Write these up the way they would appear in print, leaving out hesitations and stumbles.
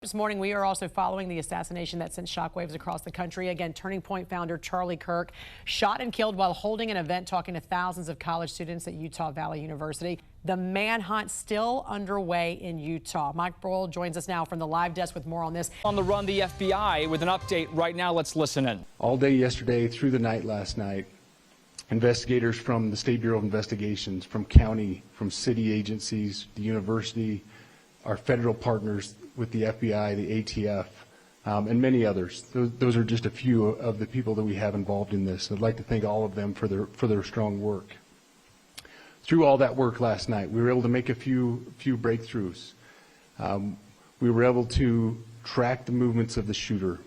this morning, we are also following the assassination that sent shockwaves across the country. Again, Turning Point founder Charlie Kirk shot and killed while holding an event talking to thousands of college students at Utah Valley University. The manhunt still underway in Utah. Mike Beau joins us now from the live desk with more on this. On the run, the FBI with an update right now. Let's listen in. All day yesterday, through the night last night, investigators from the State Bureau of Investigations, from county, from city agencies, the university, our federal partners with the FBI, the ATF, and many others. Those are just a few of the people that we have involved in this. I'd like to thank all of them for their strong work. Through all that work last night, we were able to make a few breakthroughs. We were able to track the movements of the shooter.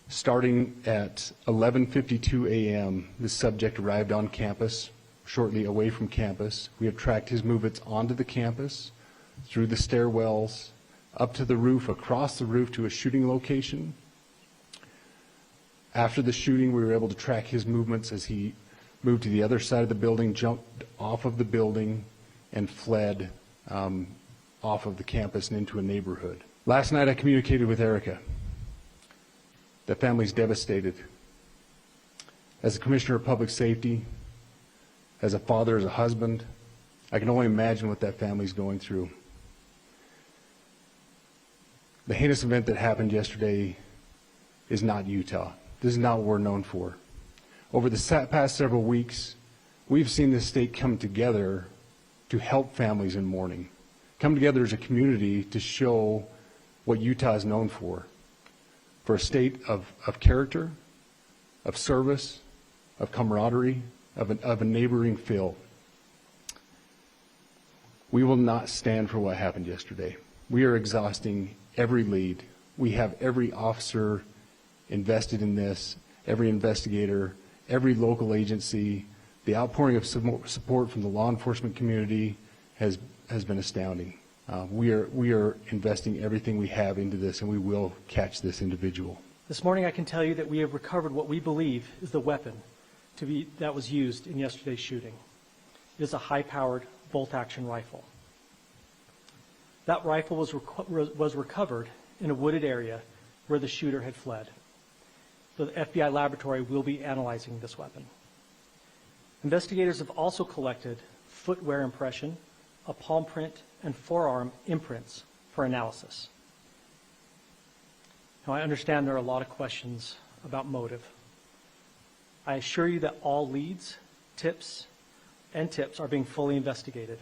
Starting at 11:52 a.m., the subject arrived on campus, shortly away from campus. We have tracked his movements onto the campus, through the stairwells, up to the roof, across the roof to a shooting location. After the shooting, we were able to track his movements as he moved to the other side of the building, jumped off of the building, and fled off of the campus and into a neighborhood. Last night I communicated with Erica. The family's devastated. As a commissioner of public safety, as a father, as a husband, I can only imagine what that family's going through. The heinous event that happened yesterday is not Utah. This is not what we're known for. Over the past several weeks, we've seen this state come together to help families in mourning, come together as a community to show what Utah is known for a state of character, of service, of camaraderie, of a neighboring feel. We will not stand for what happened yesterday. We are exhausting every lead. We have every officer invested in this, every investigator, every local agency. The outpouring of support from the law enforcement community has been astounding. We are investing everything we have into this, and we will catch this individual. This morning I can tell you that we have recovered what we believe is the weapon that was used in yesterday's shooting. It is a high-powered bolt-action rifle. That rifle was recovered in a wooded area where the shooter had fled. The FBI laboratory will be analyzing this weapon. Investigators have also collected footwear impression, a palm print, and forearm imprints for analysis. Now, I understand there are a lot of questions about motive. I assure you that all leads, tips are being fully investigated.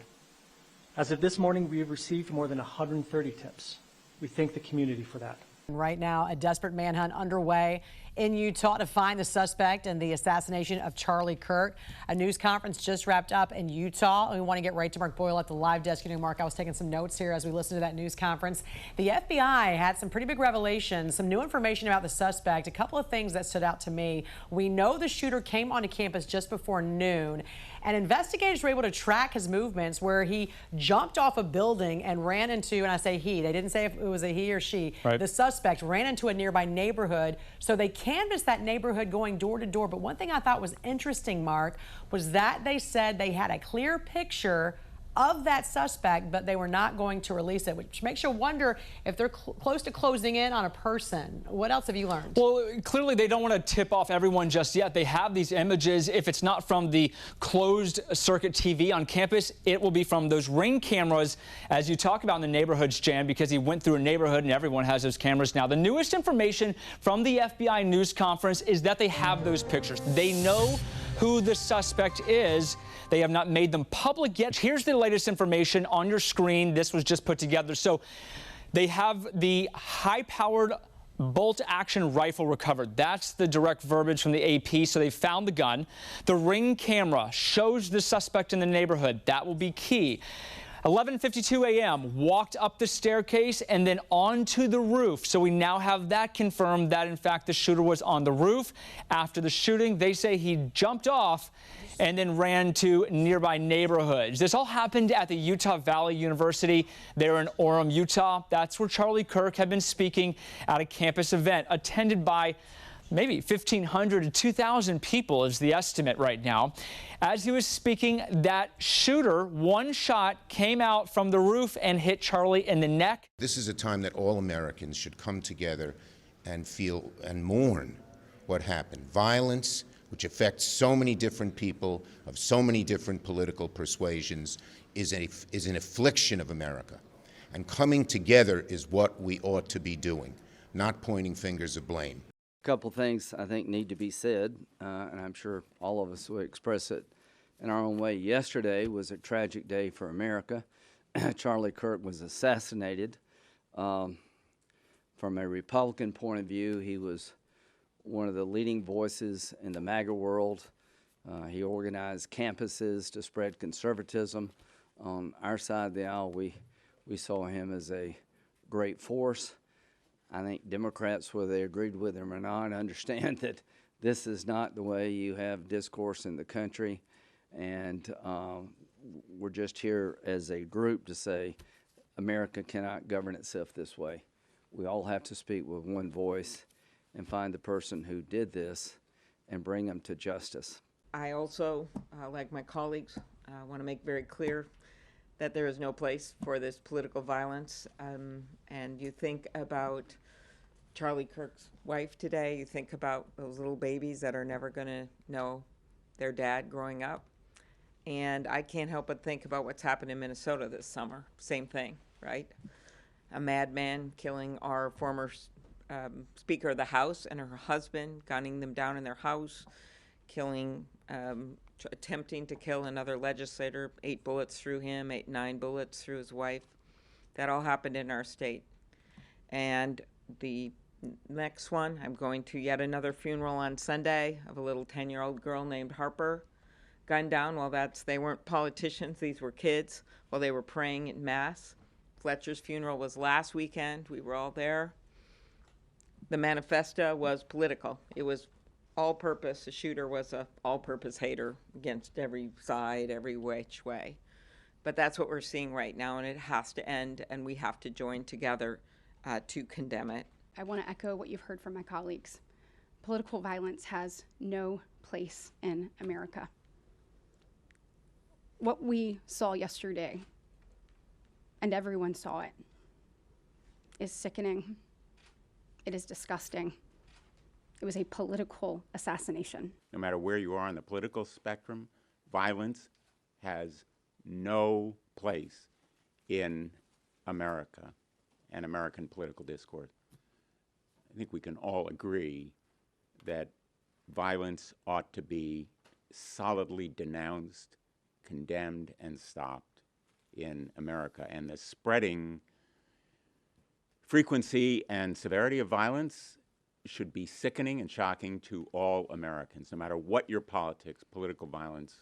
As of this morning, we have received more than 130 tips. We thank the community for that. Right now, a desperate manhunt underway in Utah to find the suspect in the assassination of Charlie Kirk. A news conference just wrapped up in Utah. We want to get right to Mark Boyle at the live desk. You know, Mark, I was taking some notes here as we listened to that news conference. The FBI had some pretty big revelations, some new information about the suspect. A couple of things that stood out to me. We know the shooter came onto campus just before noon, and investigators were able to track his movements where he jumped off a building and ran into, and I say he, they didn't say if it was a he or she, right. The suspect ran into a nearby neighborhood, so they canvassed that neighborhood going door to door. But one thing I thought was interesting, Mark, was that they said they had a clear picture of that suspect, but they were not going to release it, which makes you wonder if they're close to closing in on a person. What else have you learned? Well, clearly they don't want to tip off everyone just yet. They have these images. If it's not from the closed circuit TV on campus, it will be from those Ring cameras, as you talk about in the neighborhoods, Jan, because he went through a neighborhood and everyone has those cameras now. The newest information from the FBI news conference is that they have those pictures. They know who the suspect is. They have not made them public yet. Here's the latest information on your screen. This was just put together. So they have the high-powered bolt-action rifle recovered. That's the direct verbiage from the AP. So they found the gun. The Ring camera shows the suspect in the neighborhood. That will be key. 11:52 a.m., walked up the staircase and then onto the roof. So we now have that confirmed that, in fact, the shooter was on the roof. After the shooting, they say he jumped off and then ran to nearby neighborhoods. This all happened at the Utah Valley University there in Orem, Utah. That's where Charlie Kirk had been speaking at a campus event attended by maybe 1,500 to 2,000 people is the estimate right now. As he was speaking, that shooter, one shot came out from the roof and hit Charlie in the neck. This is a time that all Americans should come together and feel and mourn what happened. Violence, which affects so many different people of so many different political persuasions, is an affliction of America. And coming together is what we ought to be doing, not pointing fingers of blame. A couple things I think need to be said, and I'm sure all of us would express it in our own way. Yesterday was a tragic day for America. Charlie Kirk was assassinated. From a Republican point of view, he was one of the leading voices in the MAGA world. He organized campuses to spread conservatism. On our side of the aisle, we saw him as a great force. I think Democrats, whether they agreed with him or not, understand that this is not the way you have discourse in the country. And we're just here as a group to say America cannot govern itself this way. We all have to speak with one voice and find the person who did this and bring them to justice. I also, like my colleagues, want to make very clear that there is no place for this political violence. And you think about Charlie Kirk's wife today, you think about those little babies that are never going to know their dad growing up. And I can't help but think about what's happened in Minnesota this summer. Same thing, right? A madman killing our former Speaker of the House and her husband, gunning them down in their house, killing, attempting to kill another legislator, 8 bullets through him, 9 bullets through his wife. That all happened in our state. And the next one, I'm going to yet another funeral on Sunday of a little 10-year-old girl named Harper, gunned down. Well, they weren't politicians, these were kids, while they were praying in Mass. Fletcher's funeral was last weekend. We were all there. The manifesto was political. It was all-purpose. The shooter was a all-purpose hater against every side, every which way. But that's what we're seeing right now, and it has to end, and we have to join together to condemn it. I want to echo what you've heard from my colleagues. Political violence has no place in America. What we saw yesterday, and everyone saw it, is sickening. It is disgusting. It was a political assassination. No matter where you are on the political spectrum, violence has no place in America and American political discourse. I think we can all agree that violence ought to be solidly denounced, condemned, and stopped in America. And the spreading frequency and severity of violence should be sickening and shocking to all Americans. No matter what your politics, political violence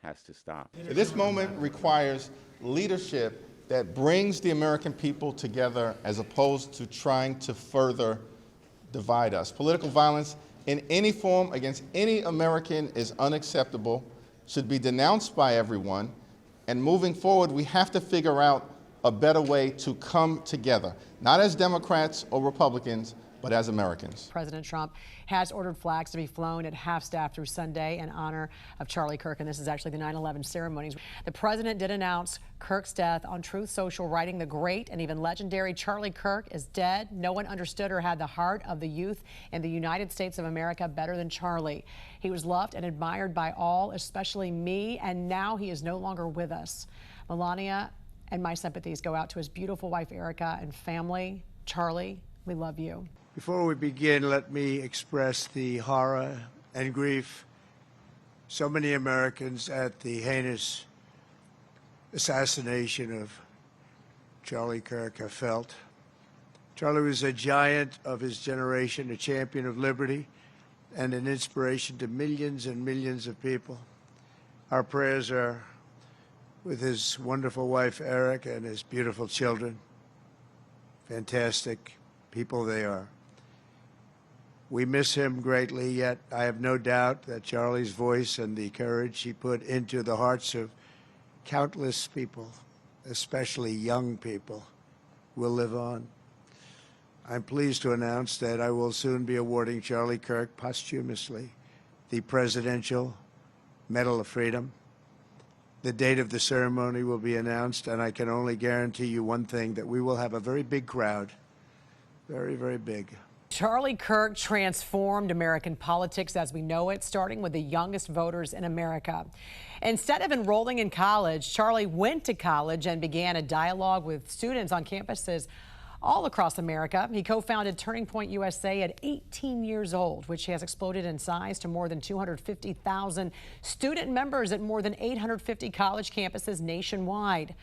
has to stop. This moment requires leadership that brings the American people together as opposed to trying to further divide us. Political violence in any form against any American is unacceptable, should be denounced by everyone, and moving forward, we have to figure out a better way to come together, not as Democrats or Republicans, but as Americans. President Trump has ordered flags to be flown at half-staff through Sunday in honor of Charlie Kirk, and this is actually the 9/11 ceremonies. The president did announce Kirk's death on Truth Social, writing, "The great and even legendary Charlie Kirk is dead. No one understood or had the heart of the youth in the United States of America better than Charlie. He was loved and admired by all, especially me, and now he is no longer with us." Melania and my sympathies go out to his beautiful wife, Erica, and family. Charlie, we love you. Before we begin, let me express the horror and grief so many Americans at the heinous assassination of Charlie Kirk have felt. Charlie was a giant of his generation, a champion of liberty, and an inspiration to millions and millions of people. Our prayers are with his wonderful wife, Erica, and his beautiful children. Fantastic people they are. We miss him greatly, yet I have no doubt that Charlie's voice and the courage he put into the hearts of countless people, especially young people, will live on. I'm pleased to announce that I will soon be awarding Charlie Kirk posthumously the Presidential Medal of Freedom. The date of the ceremony will be announced, and I can only guarantee you one thing, that we will have a very big crowd, very, very big. Charlie Kirk transformed American politics as we know it, starting with the youngest voters in America. Instead of enrolling in college, Charlie went to college and began a dialogue with students on campuses all across America. He co-founded Turning Point USA at 18 years old, which has exploded in size to more than 250,000 student members at more than 850 college campuses nationwide.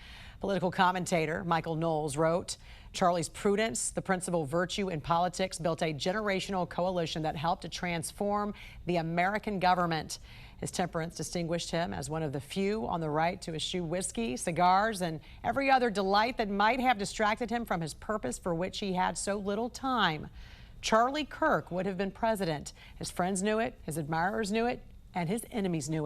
Political commentator Michael Knowles wrote, Charlie's prudence, the principal virtue in politics, built a generational coalition that helped to transform the American government. His temperance distinguished him as one of the few on the right to eschew whiskey, cigars, and every other delight that might have distracted him from his purpose for which he had so little time. Charlie Kirk would have been president. His friends knew it, his admirers knew it, and his enemies knew it.